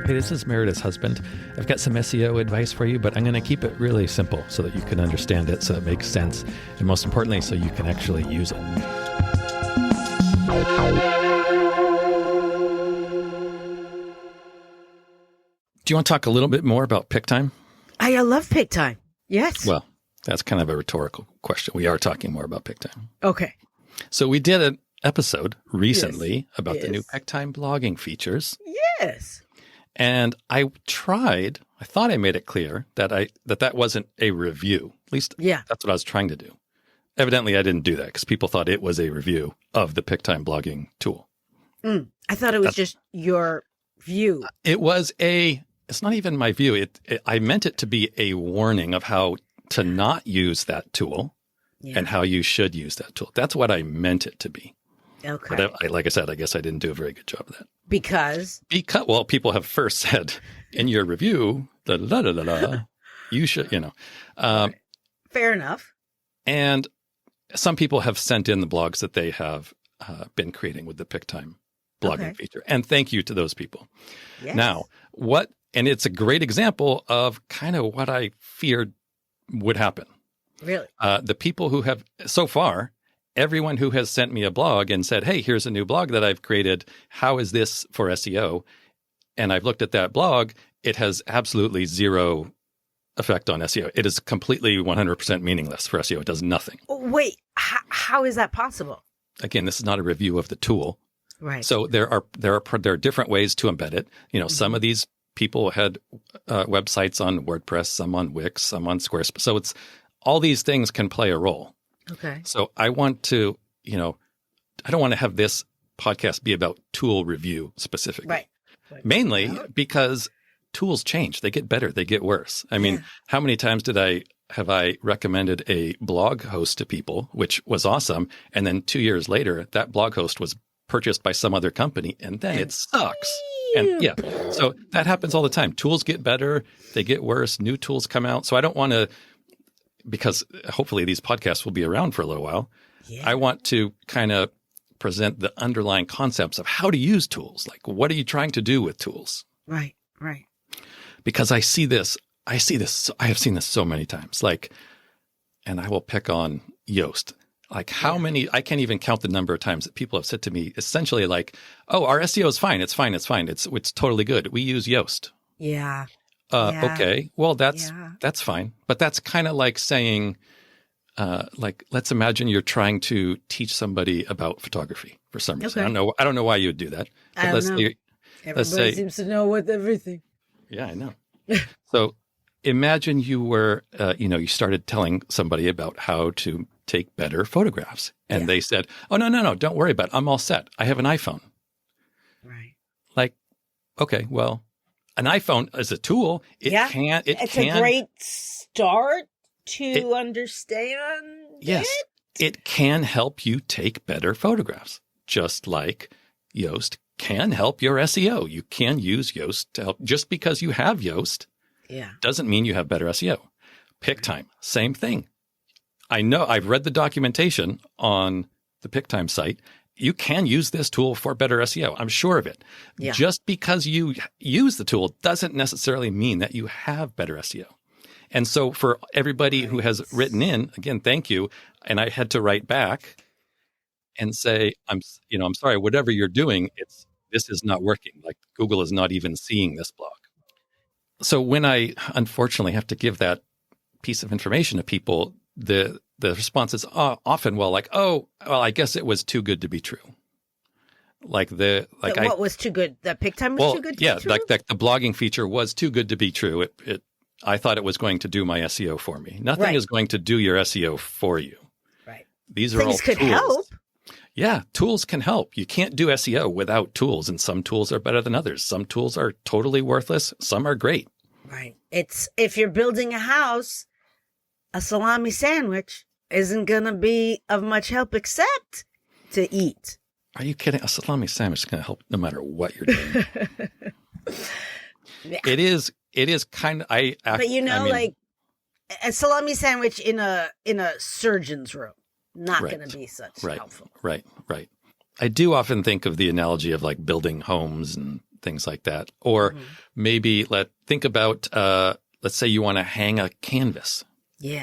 Hey, this is Meredith's husband. I've got some SEO advice for you, but I'm going to keep it really simple so that you can understand it, so it makes sense, and most importantly, so you can actually use it. Do you want to talk a little bit more about Pic-Time? I love Pic-Time. Yes. Well, that's kind of a rhetorical question. We are talking more about Pic-Time. Okay. So we did an episode recently about the new Pic-Time blogging features. Yes. And I thought I made it clear that that wasn't a review. At least that's what I was trying to do. Evidently, I didn't do that because people thought it was a review of the Pic-Time blogging tool. I thought it was just your view. It's not even my view. I meant it to be a warning of how to not use that tool and how you should use that tool. That's what I meant it to be. Okay. But like I said, I guess I didn't do a very good job of that. Because, well, people have first said in your review, you should, fair enough. And some people have sent in the blogs that they have been creating with the Pic-Time blogging feature. And thank you to those people. Yes. Now, and it's a great example of kind of what I feared would happen. Really? The people who have, so far, everyone who has sent me a blog and said, hey, here's a new blog that I've created. How is this for SEO? And I've looked at that blog. It has absolutely zero effect on SEO. It is completely 100% meaningless for SEO. It does nothing. Wait, how is that possible? Again, this is not a review of the tool. Right. So there are different ways to embed it. Some of these people had websites on WordPress, some on Wix, some on Squarespace. So it's all these things can play a role. Okay. So I want to, I don't want to have this podcast be about tool review specifically. Right. Mainly because tools change. They get better. They get worse. I mean, how many times have I recommended a blog host to people, which was awesome. And then 2 years later, that blog host was purchased by some other company and then it sucks. And so that happens all the time. Tools get better. They get worse. New tools come out. So I don't want to, because hopefully these podcasts will be around for a little while. Yeah. I want to kind of present the underlying concepts of how to use tools. Like, what are you trying to do with tools? Right. Because I have seen this so many times. Like, and I will pick on Yoast. Like how many, I can't even count the number of times that people have said to me essentially like, oh, our SEO is fine. It's fine. It's totally good. We use Yoast. Yeah. Okay. Well, that's fine. But that's kind of like saying, let's imagine you're trying to teach somebody about photography for some reason. Okay. I don't know why you would do that. But Everybody seems to know with everything. Yeah, I know. So imagine you were, you started telling somebody about how to take better photographs. And they said, oh, no, don't worry about it. I'm all set. I have an iPhone. Right. Like, okay, well, an iPhone is a tool. It's a great start to understand. Yes, it can help you take better photographs, just like Yoast can help your SEO. You can use Yoast to help. Just because you have Yoast doesn't mean you have better SEO. Pic-Time, same thing. I know I've read the documentation on the Pic-Time site. You can use this tool for better SEO. I'm sure of it. Yeah. Just because you use the tool doesn't necessarily mean that you have better SEO. And so for everybody who has written in, again, thank you. And I had to write back and say, I'm sorry, whatever you're doing, this is not working. Like Google is not even seeing this blog. So when I unfortunately have to give that piece of information to people, the response is often, I guess it was too good to be true. What was too good? The Pic-Time was too good to be true? Yeah, the blogging feature was too good to be true. I thought it was going to do my SEO for me. Nothing is going to do your SEO for you. Right. These are Things all could tools. help. Yeah, tools can help. You can't do SEO without tools, and some tools are better than others. Some tools are totally worthless. Some are great. Right. It's if you're building a house, a salami sandwich isn't going to be of much help except to eat. Are you kidding? A salami sandwich is going to help no matter what you're doing. It is kind of, like a salami sandwich in a surgeon's room, not going to be such helpful. Right. I do often think of the analogy of like building homes and things like that. Or maybe think about, let's say you want to hang a canvas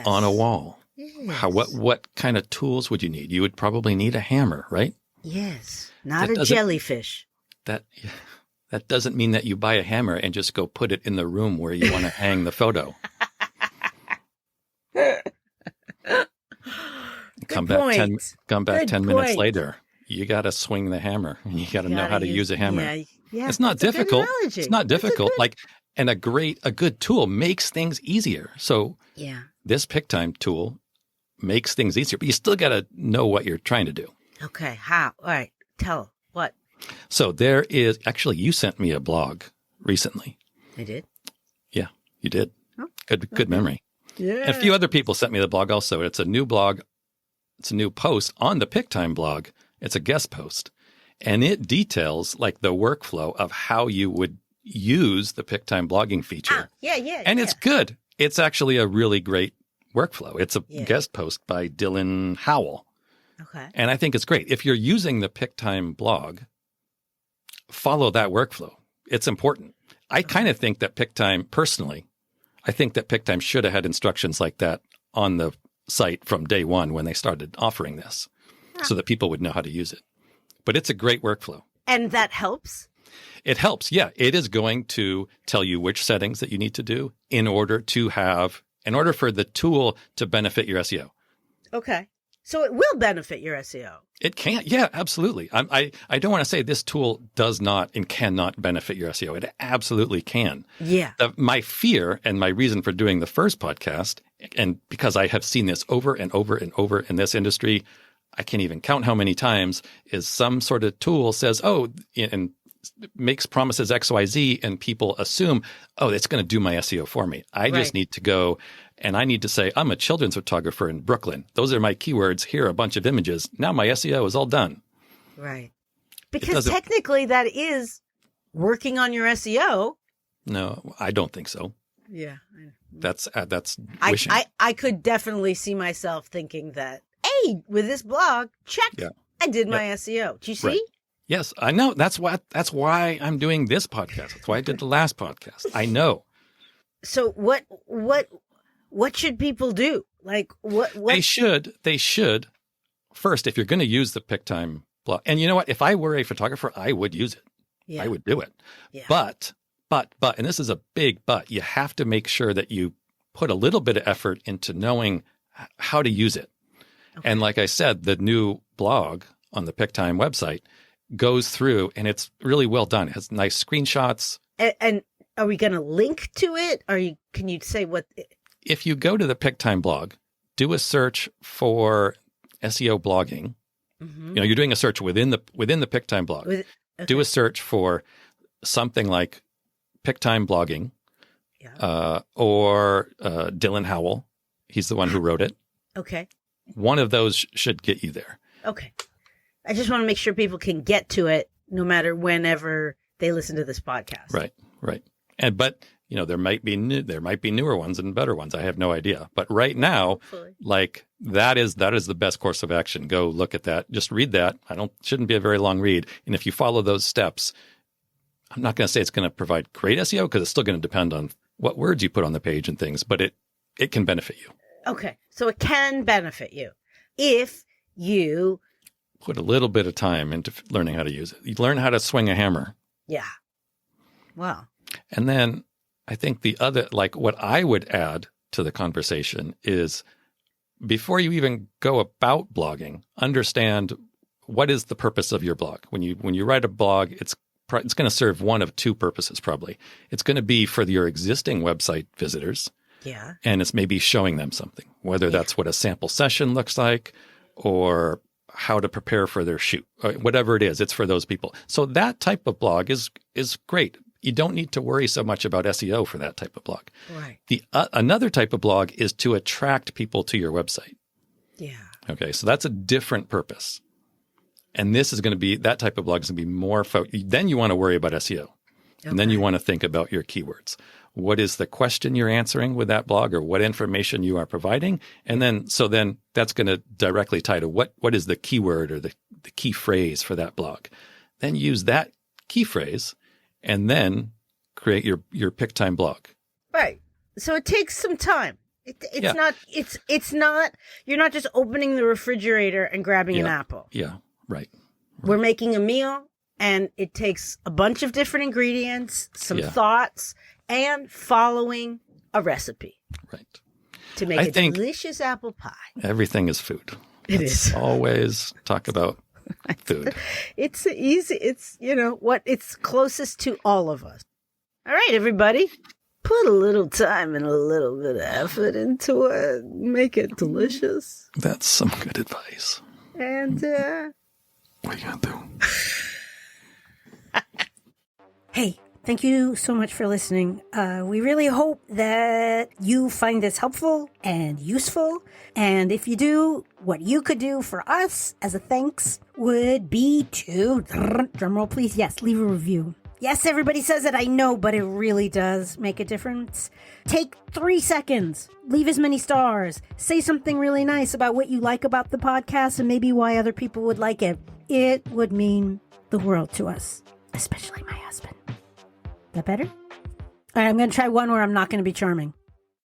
on a wall. Yes. What kind of tools would you need? You would probably need a hammer, right? Yes. Not a jellyfish. That doesn't mean that you buy a hammer and just go put it in the room where you want to hang the photo. Come back 10 minutes later. You got to swing the hammer, and you got to know how to use a hammer. Yeah, it's not difficult. It's not difficult. And a good tool makes things easier. So this Pic-Time tool makes things easier, but you still got to know what you're trying to do. Okay. How? All right. Tell what. So there is actually, you sent me a blog recently. I did. Yeah, you did. Oh, good memory. Yeah. And a few other people sent me the blog also. It's a new blog. It's a new post on the Pic-Time blog. It's a guest post. And it details like the workflow of how you would use the Pic-Time blogging feature. And it's good. It's actually a really great workflow. It's a guest post by Dylan Howell. Okay. And I think it's great. If you're using the Pic-Time blog, follow that workflow. It's important. I kind of think that Pic-Time, personally, I think that Pic-Time should have had instructions like that on the site from day one when they started offering this so that people would know how to use it. But it's a great workflow. And that helps? It helps. Yeah. It is going to tell you which settings that you need to do in order for the tool to benefit your SEO. Okay. So it will benefit your SEO. It can. Yeah, absolutely. I don't want to say this tool does not and cannot benefit your SEO. It absolutely can. Yeah. My fear and my reason for doing the first podcast, and because I have seen this over and over and over in this industry, I can't even count how many times, is some sort of tool says, and makes promises XYZ, and people assume, it's going to do my SEO for me. I just need to go and I need to say, I'm a children's photographer in Brooklyn. Those are my keywords. Here are a bunch of images. Now my SEO is all done. Right. Because technically that is working on your SEO. No, I don't think so. Yeah. That's wishing. I could definitely see myself thinking that, hey, with this blog, check, I did my SEO. Do you see? Right. Yes, I know. That's why I'm doing this podcast. That's why I did the last podcast. I know. So what should people do? Like what? They should first, if you're going to use the Pic-Time blog, and you know what? If I were a photographer, I would use it. Yeah. I would do it. Yeah. But, and this is a big but, you have to make sure that you put a little bit of effort into knowing how to use it. Okay. And like I said, the new blog on the Pic-Time website goes through, and it's really well done. It has nice screenshots. And are we going to link to it? Can you say what? If you go to the Pic-Time blog, do a search for SEO blogging. Mm-hmm. You're doing a search within the Pic-Time blog. Do a search for something like Pic-Time blogging, or Dylan Howell. He's the one who wrote it. Okay. One of those should get you there. Okay. I just want to make sure people can get to it no matter whenever they listen to this podcast. Right. But there might be newer ones and better ones. I have no idea. But right now, that is the best course of action. Go look at that. Just read that. Shouldn't be a very long read. And if you follow those steps, I'm not going to say it's going to provide great SEO, because it's still going to depend on what words you put on the page and things, but it can benefit you. Okay. So it can benefit you if you put a little bit of time into learning how to use it. You learn how to swing a hammer. Yeah. Wow. And then I think the other, what I would add to the conversation is, before you even go about blogging, understand what is the purpose of your blog. When you write a blog, it's going to serve one of two purposes probably. It's going to be for your existing website visitors. Yeah. And it's maybe showing them something, whether that's what a sample session looks like, or how to prepare for their shoot, whatever it is, it's for those people. So that type of blog is great. You don't need to worry so much about SEO for that type of blog. Right. Another type of blog is to attract people to your website. Yeah. Okay. So that's a different purpose. And this is going to be, that type of blog is going to be more, then you want to worry about SEO. Okay. And then you want to think about your keywords. What is the question you're answering with that blog, or what information you are providing? And then that's going to directly tie to what is the keyword or the key phrase for that blog. Then use that key phrase and then create your Pic-Time blog. Right. So it takes some time. It's not, you're not just opening the refrigerator and grabbing an apple. Yeah, right. We're making a meal, and it takes a bunch of different ingredients, some thoughts, and following a recipe. Right. To make a delicious apple pie. Everything is food. Is. Always talk about food. It's easy. It's, what it's closest to all of us. All right, everybody. Put a little time and a little bit of effort into it. Make it delicious. That's some good advice. And, what are you going to do? Hey, thank you so much for listening. We really hope that you find this helpful and useful. And if you do, what you could do for us as a thanks would be to, drumroll please, yes, leave a review. Yes, everybody says it, I know, but it really does make a difference. Take 3 seconds, leave as many stars, say something really nice about what you like about the podcast and maybe why other people would like it. It would mean the world to us, especially my husband. That better? All right, I'm going to try one where I'm not going to be charming.